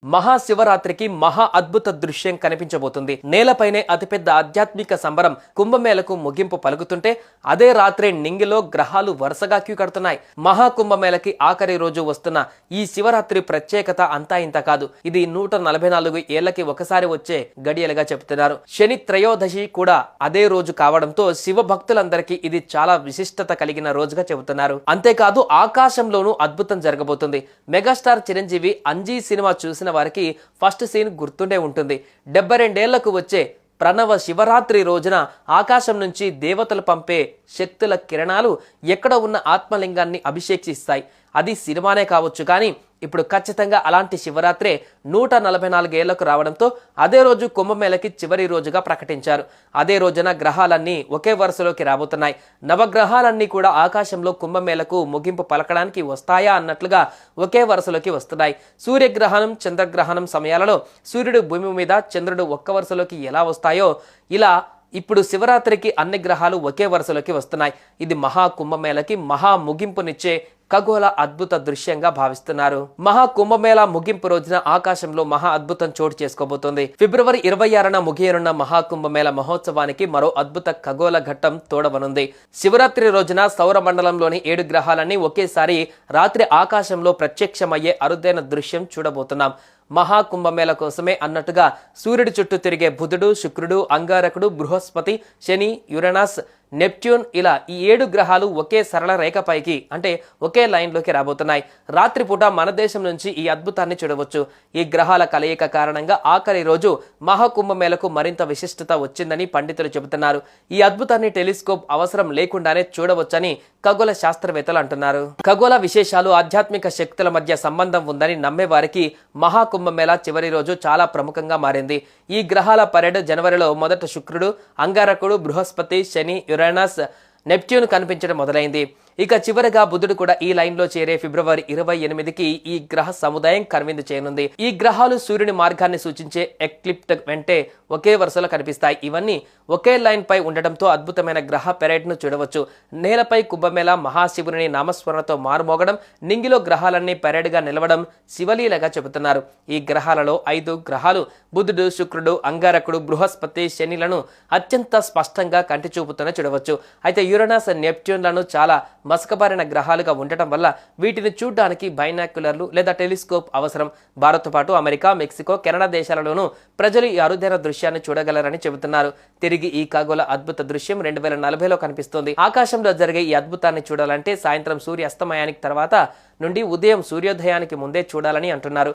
మహాశివరాత్రికి మహా అద్భుత దృశ్యం కనిపించబోతుంది. నేలపైనే అతిపెద్ద ఆధ్యాత్మిక సంబరం కుంభమేళకు ముగింపు పలుకుతుంటే అదే రాత్రి నింగిలో గ్రహాలు వరుసగా క్యూ కడుతున్నాయి. మహాకుంభమేళకి ఆఖరి రోజు వస్తున్న ఈ శివరాత్రి ప్రత్యేకత అంతా ఇంత కాదు. ఇది 144 ఏళ్లకి ఒకసారి వచ్చే గడియలుగా చెబుతున్నారు. శని త్రయోదశి కూడా అదే రోజు కావడంతో శివ భక్తులందరికీ ఇది చాలా విశిష్టత కలిగిన రోజుగా చెబుతున్నారు. అంతేకాదు ఆకాశంలోనూ అద్భుతం జరగబోతుంది. మెగాస్టార్ చిరంజీవి అంజీ సినిమా చూసిన వారికి ఫస్ట్ సీన్ గుర్తుండే ఉంటుంది. 72 ఏళ్లకు వచ్చే ప్రణవ శివరాత్రి రోజున ఆకాశం నుంచి దేవతలు పంపే శక్తుల కిరణాలు ఎక్కడ ఉన్న ఆత్మలింగాన్ని అభిషేకిస్తాయి. అది సినిమానే కావచ్చు, కానీ ఇప్పుడు ఖచ్చితంగా అలాంటి శివరాత్రే 144 ఏళ్లకు రావడంతో అదే రోజు కుంభమేళకి చివరి రోజుగా ప్రకటించారు. అదే రోజున గ్రహాలన్నీ ఒకే వరుసలోకి రాబోతున్నాయి. నవగ్రహాలన్నీ కూడా ఆకాశంలో కుంభమేళకు ముగింపు పలకడానికి వస్తాయా అన్నట్లుగా ఒకే వరుసలోకి వస్తున్నాయి. సూర్యగ్రహణం, చంద్రగ్రహణం సమయాలలో సూర్యుడు భూమి మీద, చంద్రుడు ఒక్క వరుసలోకి ఎలా వస్తాయో ఇలా ఇప్పుడు శివరాత్రికి అన్ని గ్రహాలు ఒకే వరుసలోకి వస్తున్నాయి. ఇది మహాకుంభమేళకి మహా ముగింపునిచ్చే ఖగోళ అద్భుత దృశ్యంగా భావిస్తున్నారు. మహాకుంభమేళ ముగింపు రోజున ఆకాశంలో మహా అద్భుతం చోటు చేసుకోబోతోంది. ఫిబ్రవరి 26న ముగియనున్న మహాకుంభమేళ మహోత్సవానికి మరో అద్భుత ఖగోళ ఘట్టం తోడవనుంది. శివరాత్రి రోజున సౌర మండలంలోని 7 గ్రహాలన్నీ ఒకేసారి రాత్రి ఆకాశంలో ప్రత్యక్షమయ్యే అరుదైన దృశ్యం చూడబోతున్నాం. మహాకుంభమేళ కోసమే అన్నట్టుగా సూర్యుడి చుట్టూ తిరిగే బుధుడు, శుక్రుడు, అంగారకుడు, బృహస్పతి, శని, యురేనస్, నెప్ట్యూన్ ఇలా ఈ 7 గ్రహాలు ఒకే సరళ రేఖపైకి అంటే ఒకే లైన్లోకి రాబోతున్నాయి. రాత్రిపూట మన దేశం నుంచి ఈ అద్భుతాన్ని చూడవచ్చు. ఈ గ్రహాల కలయిక కారణంగా ఆఖరి రోజు మహాకుంభమేళకు మరింత విశిష్టత వచ్చిందని పండితులు చెబుతున్నారు. ఈ అద్భుతాన్ని టెలిస్కోప్ అవసరం లేకుండానే చూడవచ్చని ఖగోళ శాస్త్రవేత్తలు అంటున్నారు. ఖగోళ విశేషాలు, ఆధ్యాత్మిక శక్తుల మధ్య సంబంధం ఉందని నమ్మే వారికి మహాకుంభమేళ చివరి రోజు చాలా ప్రముఖంగా మారింది. ఈ గ్రహాల పరేడ్ జనవరిలో మొదట శుక్రుడు, అంగారకుడు, బృహస్పతి, శని, యురేనస్, నెప్ట్యూన్ కనిపించడం మొదలైంది. ఇక చివరిగా బుధుడు కూడా ఈ లైన్లో చేరే ఫిబ్రవరి 28కి ఈ గ్రహ సముదాయం కనువిందు చేయనుంది. ఈ గ్రహాలు సూర్యుని మార్గాన్ని సూచించే ఎక్లిప్ట్ వెంటే ఒకే వరుసలో కనిపిస్తాయి. ఇవన్నీ ఒకే లైన్ పై ఉండటంతో అద్భుతమైన గ్రహ పెరేడ్ను చూడవచ్చు. నేలపై కుంభమేళ మహాశివుని నామస్మరణతో మారుమోగడం, నింగిలో గ్రహాలన్నీ పెరేడ్గా నిలవడం శివలీలగా చెబుతున్నారు. ఈ గ్రహాలలో 5 గ్రహాలు బుధుడు, శుక్రుడు, అంగారకుడు, బృహస్పతి, శనిలను అత్యంత స్పష్టంగా కంటి చూపుతూనే చూడవచ్చు. అయితే యురేనస్, నెప్ట్యూన్లను చాలా మసకబారిన గ్రహాలుగా ఉండటం వల్ల వీటిని చూడడానికి బైనాక్యులర్లు లేదా టెలిస్కోప్ అవసరం. భారత్తో పాటు అమెరికా, మెక్సికో, కెనడా దేశాలలోనూ ప్రజలు ఈ అరుదైన దృశ్యాన్ని చూడగలరని చెబుతున్నారు. తిరిగి ఈ ఖగోళ అద్భుత దృశ్యం 2040లో కనిపిస్తుంది. ఆకాశంలో జరిగే ఈ అద్భుతాన్ని చూడాలంటే సాయంత్రం సూర్యాస్తమయానికి తర్వాత నుండి ఉదయం సూర్యోదయానికి ముందే చూడాలని అంటున్నారు.